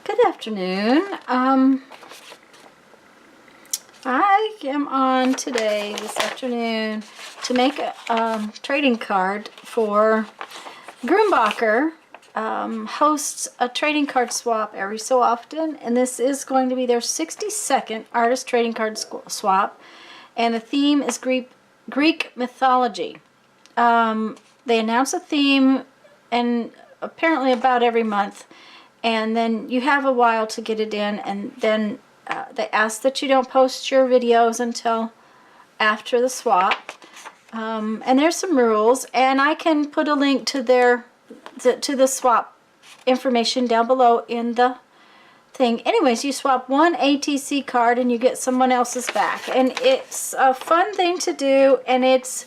Good afternoon. I am on today, this afternoon, to make a trading card for Grumbacher. Hosts a trading card swap every so often, and this is going to be their 62nd artist trading card swap, and the theme is Greek Mythology. They announce a theme and apparently about every month, and then you have a while to get it in, and then they ask that you don't post your videos until after the swap. And there's some rules, and I can put a link to their to the swap information down below in the thing. Anyways, you swap one ATC card and you get someone else's back, and it's a fun thing to do, and it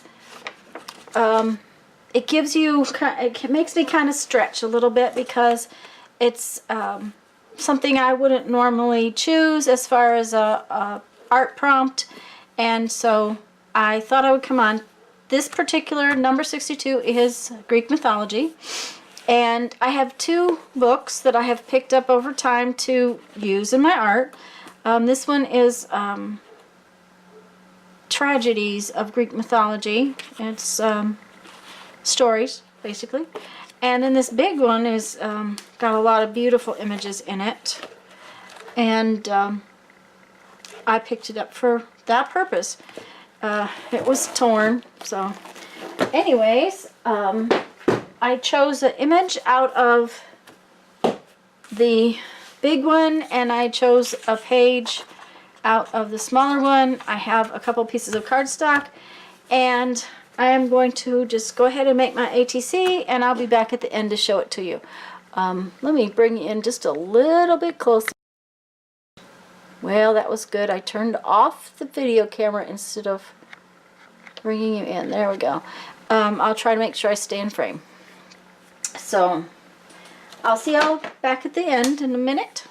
gives you, it makes me kind of stretch a little bit because it's something I wouldn't normally choose as far as a art prompt, and so I thought I would come on. This particular number 62 is Greek Mythology, and I have two books that I have picked up over time to use in my art. This one is Tragedies of Greek Mythology. It's stories, basically. And then this big one is got a lot of beautiful images in it, and I picked it up for that purpose. It was torn, so anyways, I chose an image out of the big one, and I chose a page out of the smaller one. I have a couple pieces of cardstock, and I am going to just go ahead and make my ATC, and I'll be back at the end to show it to you. Let me bring you in just a little bit closer. Well, that was good. I turned off the video camera instead of bringing you in. There we go. I'll try to make sure I stay in frame. So, I'll see y'all back at the end in a minute.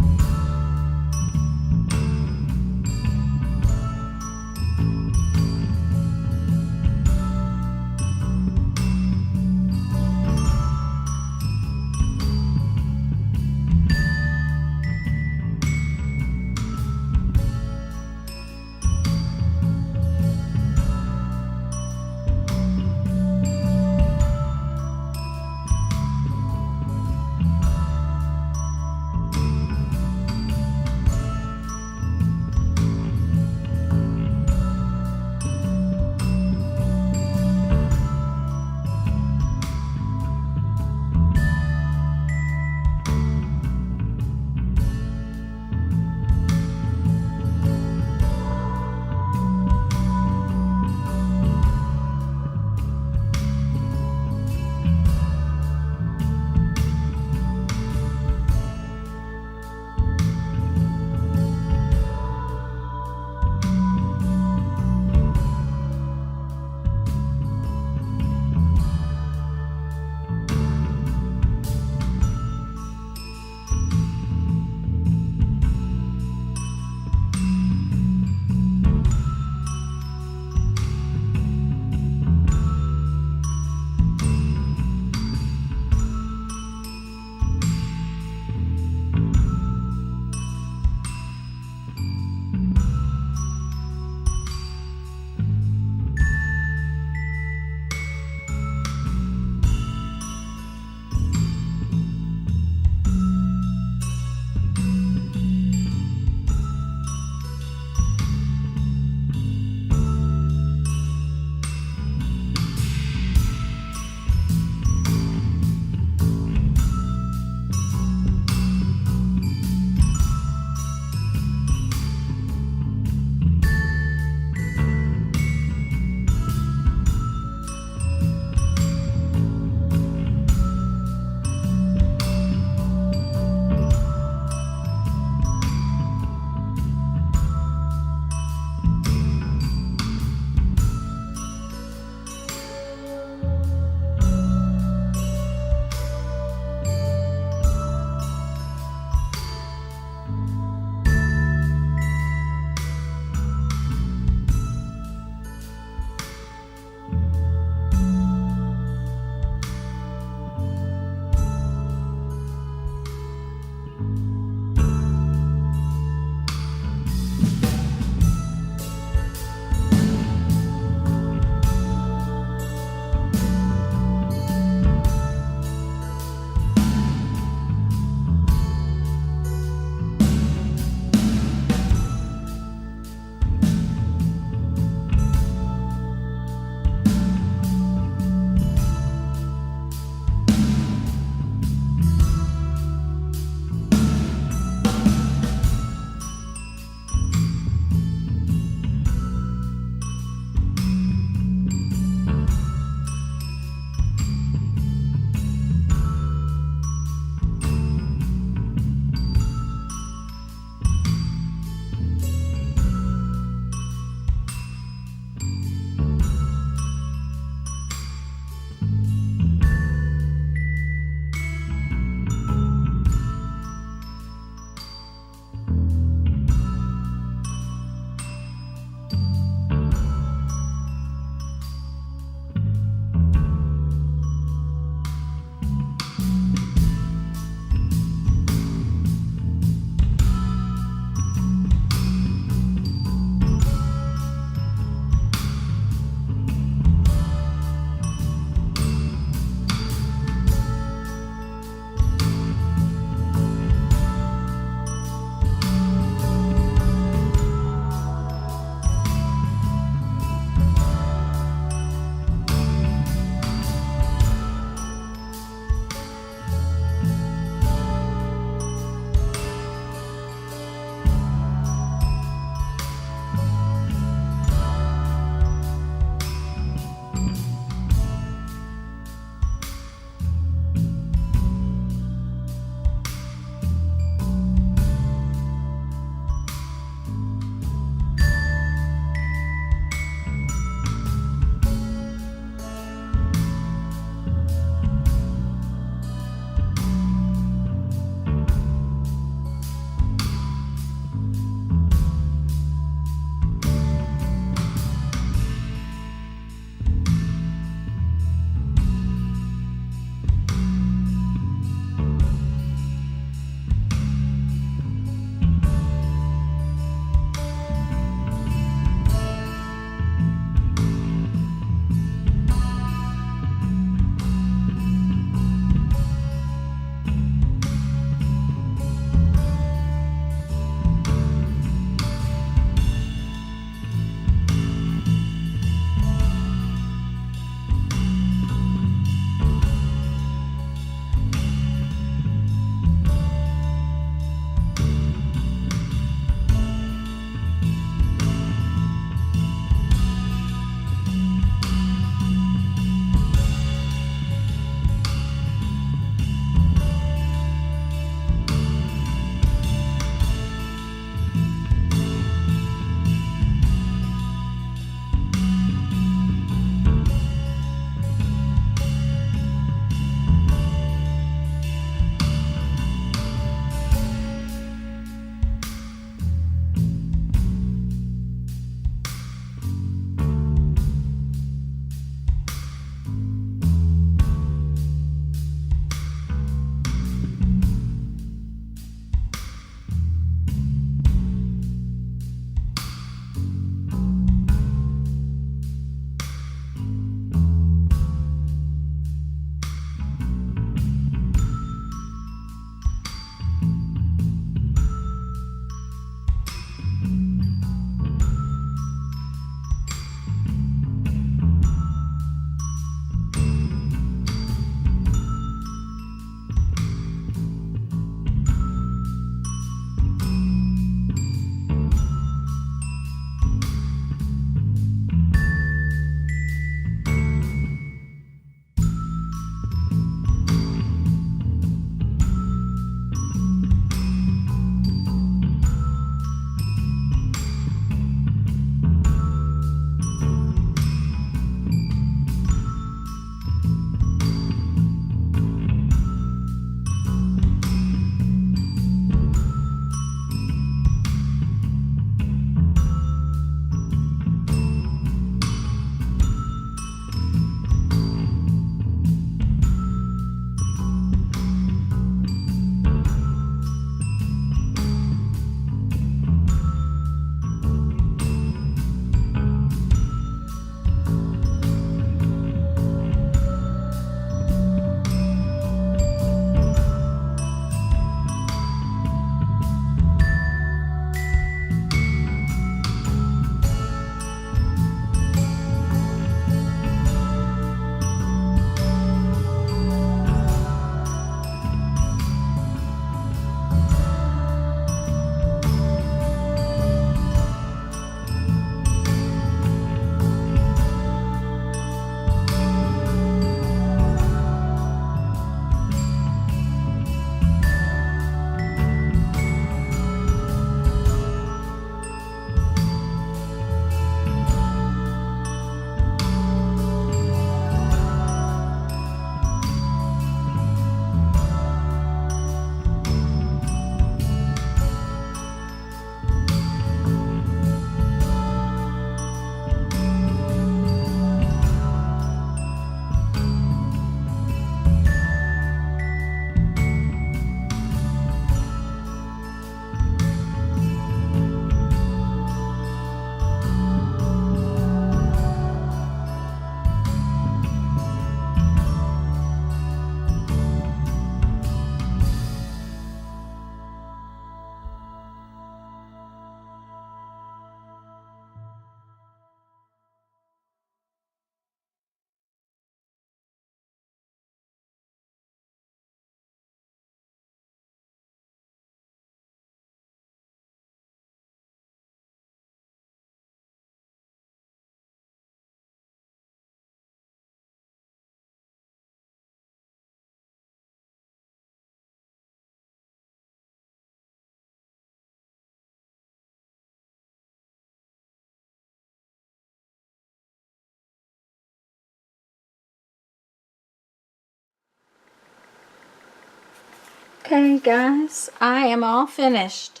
Okay, guys, I am all finished.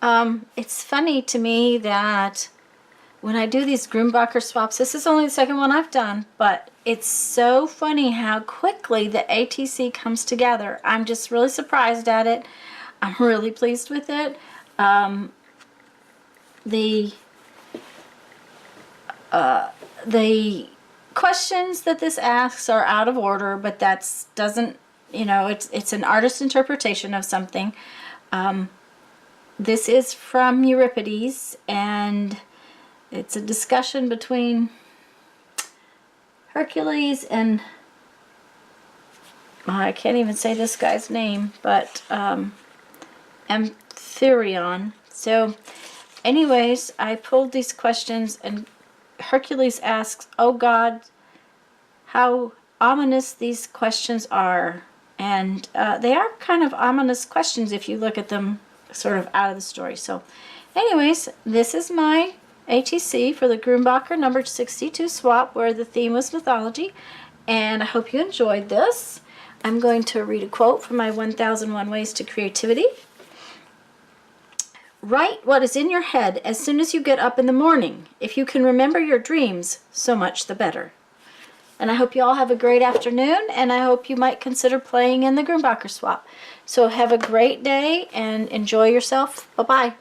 It's funny to me that when I do these Grumbacher swaps, this is only the second one I've done, but it's so funny how quickly the ATC comes together. I'm just really surprised at it. I'm really pleased with it. The questions that this asks are out of order, but that's doesn't, you know, it's an artist's interpretation of something. This is from Euripides, and it's a discussion between Hercules and, I can't even say this guy's name, but Amphitryon. So anyways, I pulled these questions, and Hercules asks, "Oh God, how ominous these questions are." And they are kind of ominous questions if you look at them sort of out of the story. So anyways, this is my ATC for the Grumbacher number 62 swap, where the theme was mythology, and I hope you enjoyed this. I'm going to read a quote from my 1001 Ways to Creativity. Write what is in your head as soon as you get up in the morning. If you can remember your dreams, so much the better. And I hope you all have a great afternoon, and I hope you might consider playing in the Grumbacher swap. So have a great day and enjoy yourself. Bye-bye.